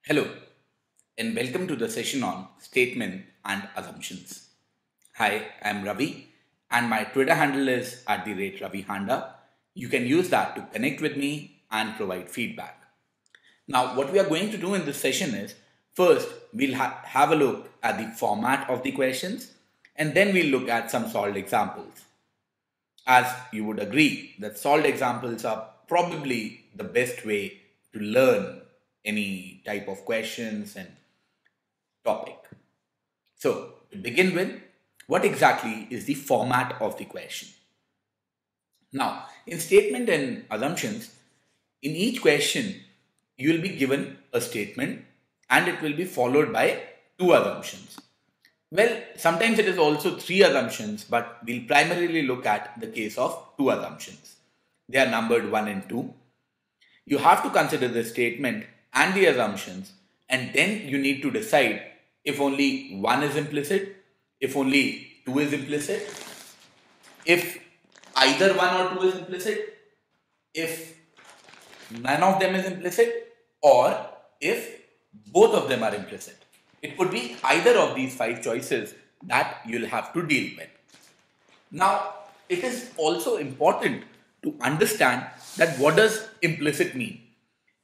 Hello, and welcome to the session on statement and assumptions. Hi, I'm Ravi, and my Twitter handle is @RaviHanda. You can use that to connect with me and provide feedback. Now, what we are going to do in this session is first, we'll have a look at the format of the questions, and then we'll look at some solved examples. As you would agree that solved examples are probably the best way to learn any type of questions and topic. So, to begin with, what exactly is the format of the question? Now, in statement and assumptions, in each question, you will be given a statement and it will be followed by two assumptions. Well, sometimes it is also three assumptions, but we'll primarily look at the case of two assumptions. They are numbered 1 and 2. You have to consider the statement and the assumptions, and then you need to decide if only one is implicit, if only two is implicit, if either one or two is implicit, if none of them is implicit, or if both of them are implicit. It could be either of these 5 choices that you'll have to deal with. Now, it is also important to understand that what does implicit mean?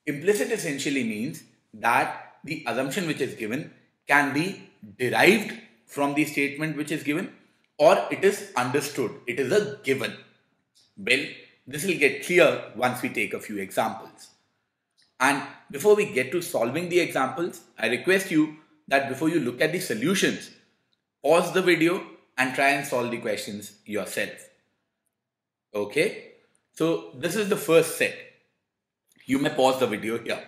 Implicit essentially means that the assumption which is given can be derived from the statement which is given, or it is understood. It is a given. Well, this will get clear once we take a few examples. And before we get to solving the examples, I request you that before you look at the solutions, pause the video and try and solve the questions yourself. Okay? So this is the first set. You may pause the video here.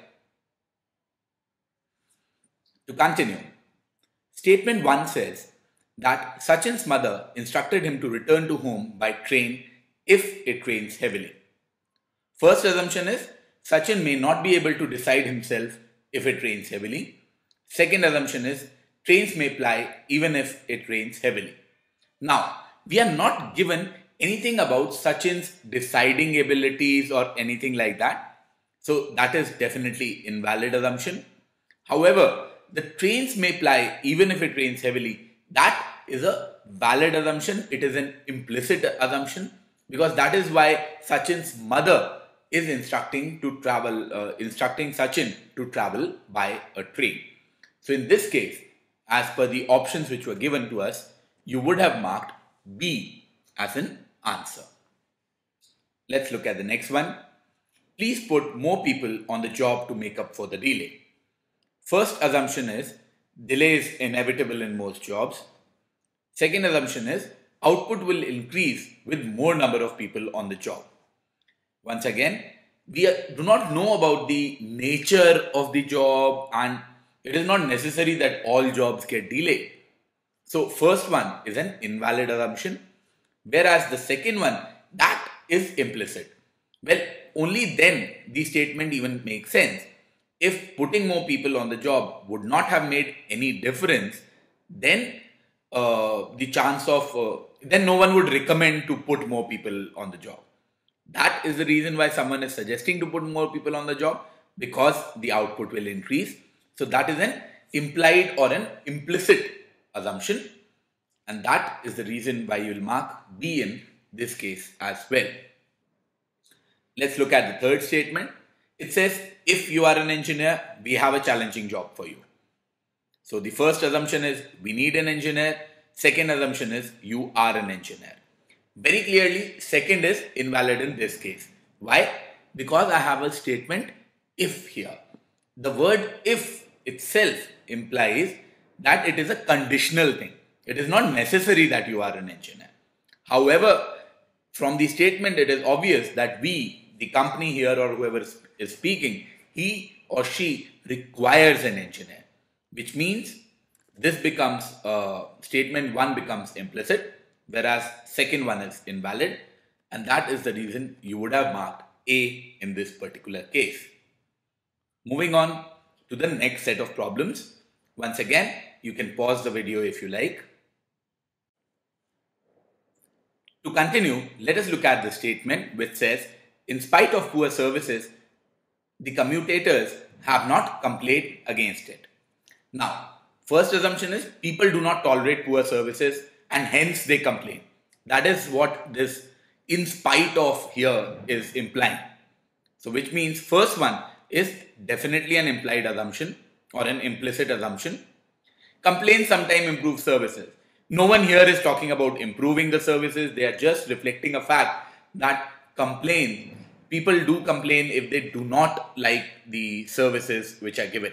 To continue, statement 1 says that Sachin's mother instructed him to return to home by train if it rains heavily. First assumption is Sachin may not be able to decide himself if it rains heavily. Second assumption is trains may ply even if it rains heavily. Now, we are not given anything about Sachin's deciding abilities or anything like that. So that is definitely invalid assumption. However, the trains may ply even if it rains heavily. That is a valid assumption. It is an implicit assumption because that is why Sachin's mother is instructing Sachin to travel by a train. So in this case, as per the options which were given to us, you would have marked B as an answer. Let's look at the next one. Please put more people on the job to make up for the delay. First assumption is delay is inevitable in most jobs. Second assumption is output will increase with more number of people on the job. Once again, we do not know about the nature of the job and it is not necessary that all jobs get delayed. So first one is an invalid assumption, whereas the second one, that is implicit. Well, only then the statement even makes sense. If putting more people on the job would not have made any difference, then then no one would recommend to put more people on the job. That is the reason why someone is suggesting to put more people on the job, because the output will increase. So that is an implied or an implicit assumption, and that is the reason why you will mark B in this case as well. Let's look at the third statement. It says, if you are an engineer, we have a challenging job for you. So the first assumption is we need an engineer. Second assumption is you are an engineer. Very clearly, second is invalid in this case. Why? Because I have a statement if here. The word if itself implies that it is a conditional thing. It is not necessary that you are an engineer. However, from the statement, it is obvious that we, the company here or whoever is speaking, he or she requires an engineer, which means this becomes, statement 1 becomes implicit, whereas second one is invalid, and that is the reason you would have marked A in this particular case. Moving on to the next set of problems. Once again, you can pause the video if you like. To continue, let us look at the statement which says, in spite of poor services, The commutators have not complained against it. Now, first assumption is people do not tolerate poor services and hence they complain. That is what this in spite of here is implying. So which means first one is definitely an implied assumption or an implicit assumption. Complaints sometimes improve services. No one here is talking about improving the services. They are just reflecting a fact that people do complain if they do not like the services which are given.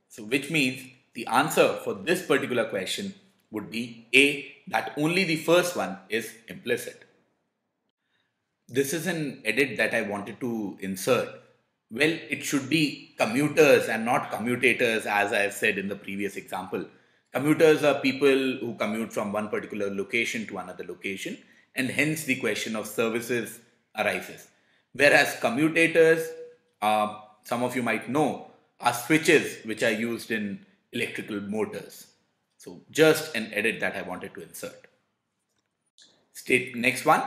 So which means the answer for this particular question would be A, that only the first one is implicit. This is an edit that I wanted to insert. Well, it should be commuters and not commutators, as I have said in the previous example. Commuters are people who commute from one particular location to another location, and hence the question of services arises. Whereas commutators, some of you might know, are switches which are used in electrical motors. So just an edit that I wanted to insert. Next one.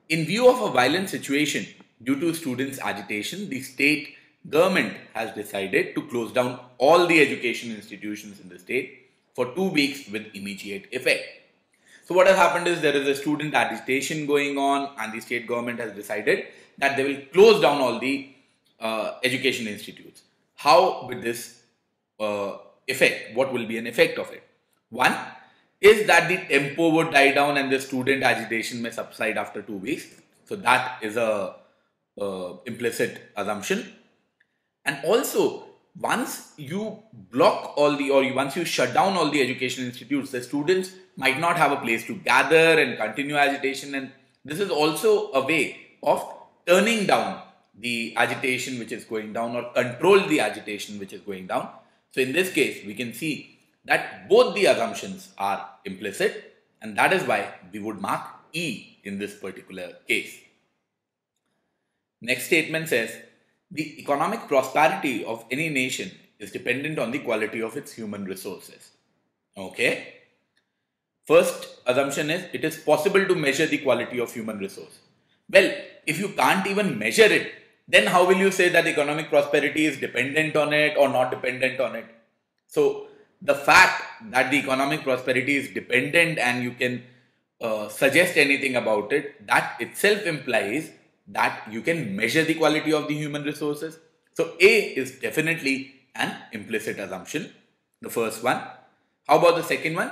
In view of a violent situation due to students' agitation, the state government has decided to close down all the education institutions in the state for 2 weeks with immediate effect. So what has happened is there is a student agitation going on and the state government has decided that they will close down all the education institutes. How will this effect? What will be an effect of it? One is that the tempo would die down and the student agitation may subside after 2 weeks. So that is a implicit assumption. And also, once you block all the, or once you shut down all the education institutes, the students might not have a place to gather and continue agitation. And this is also a way of turning down the agitation which is going down or control the agitation which is going down. So in this case, we can see that both the assumptions are implicit, and that is why we would mark E in this particular case. Next statement says, the economic prosperity of any nation is dependent on the quality of its human resources. Okay. First assumption is it is possible to measure the quality of human resource. Well, if you can't even measure it, then how will you say that economic prosperity is dependent on it or not dependent on it? So the fact that the economic prosperity is dependent and you can suggest anything about it, that itself implies that you can measure the quality of the human resources. So A is definitely an implicit assumption, the first one. How about the second one?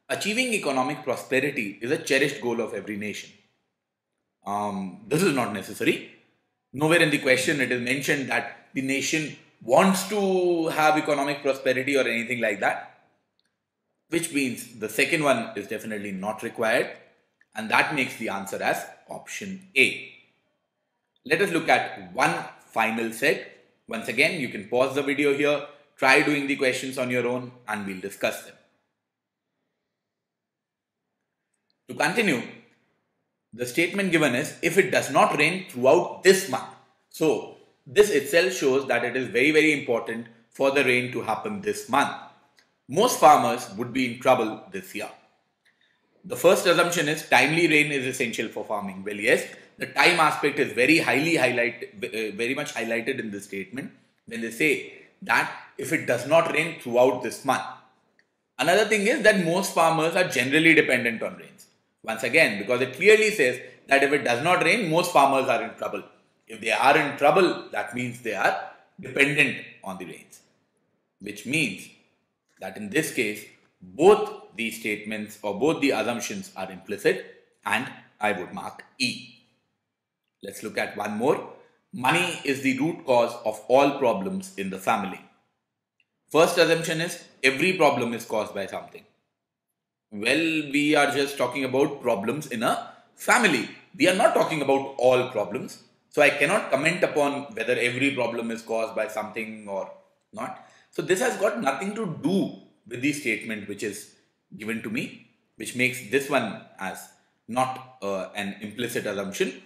Achieving economic prosperity is a cherished goal of every nation. This is not necessary. Nowhere in the question it is mentioned that the nation wants to have economic prosperity or anything like that, which means the second one is definitely not required, and that makes the answer as option A. Let us look at one final set. Once again, you can pause the video here, try doing the questions on your own, and we'll discuss them. To continue, the statement given is, if it does not rain throughout this month. So this itself shows that it is very, very important for the rain to happen this month. Most farmers would be in trouble this year. The first assumption is timely rain is essential for farming. Well, yes, the time aspect is very much highlighted in this statement when they say that if it does not rain throughout this month. Another thing is that most farmers are generally dependent on rains. Once again, because it clearly says that if it does not rain, most farmers are in trouble. If they are in trouble, that means they are dependent on the rains. Which means that in this case, both the statements or both the assumptions are implicit, and I would mark E. Let's look at one more. Money is the root cause of all problems in the family. First assumption is every problem is caused by something. Well, we are just talking about problems in a family. We are not talking about all problems. So I cannot comment upon whether every problem is caused by something or not. So this has got nothing to do with the statement which is given to me, which makes this one as not an implicit assumption.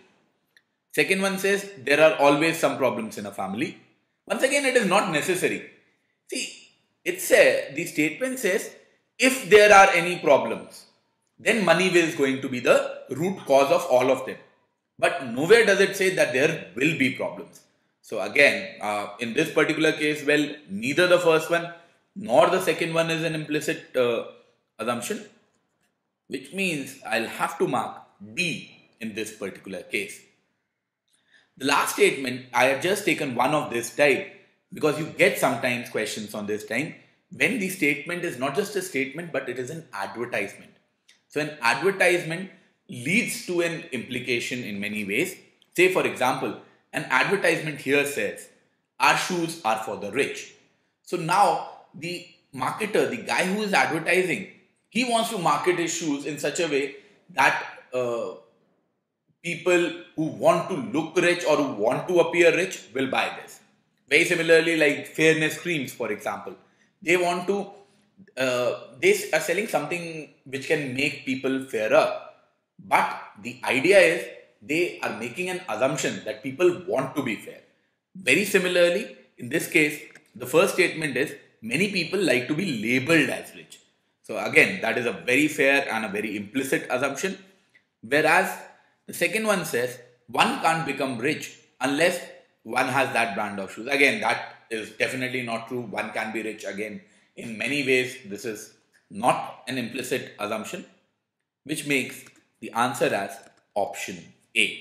Second one says there are always some problems in a family. Once again, it is not necessary. See, the statement says if there are any problems, then money is going to be the root cause of all of them. But nowhere does it say that there will be problems. So again, in this particular case, well, neither the first one nor the second one is an implicit assumption, which means I'll have to mark D in this particular case. The last statement, I have just taken one of this type because you get sometimes questions on this time when the statement is not just a statement but it is an advertisement. So an advertisement leads to an implication in many ways. Say for example, an advertisement here says, our shoes are for the rich. So now the marketer, the guy who is advertising, he wants to market his shoes in such a way that people who want to look rich or who want to appear rich will buy this. Very similarly, like fairness creams, for example, they want to, they are selling something which can make people fairer. But the idea is they are making an assumption that people want to be fair. Very similarly, in this case, the first statement is many people like to be labeled as rich. So again, that is a very fair and a very implicit assumption. Whereas the second one says one can't become rich unless one has that brand of shoes. Again, that is definitely not true. One can be rich. Again, in many ways, this is not an implicit assumption, which makes the answer as option A.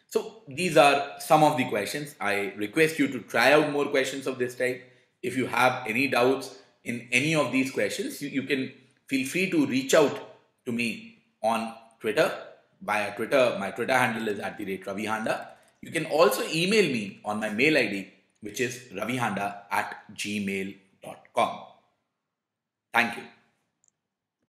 So these are some of the questions. I request you to try out more questions of this type. If you have any doubts in any of these questions, you can feel free to reach out to me on Twitter. Via Twitter, my Twitter handle is @RaviHanda. You can also email me on my mail ID, which is ravihanda@gmail.com. Thank you.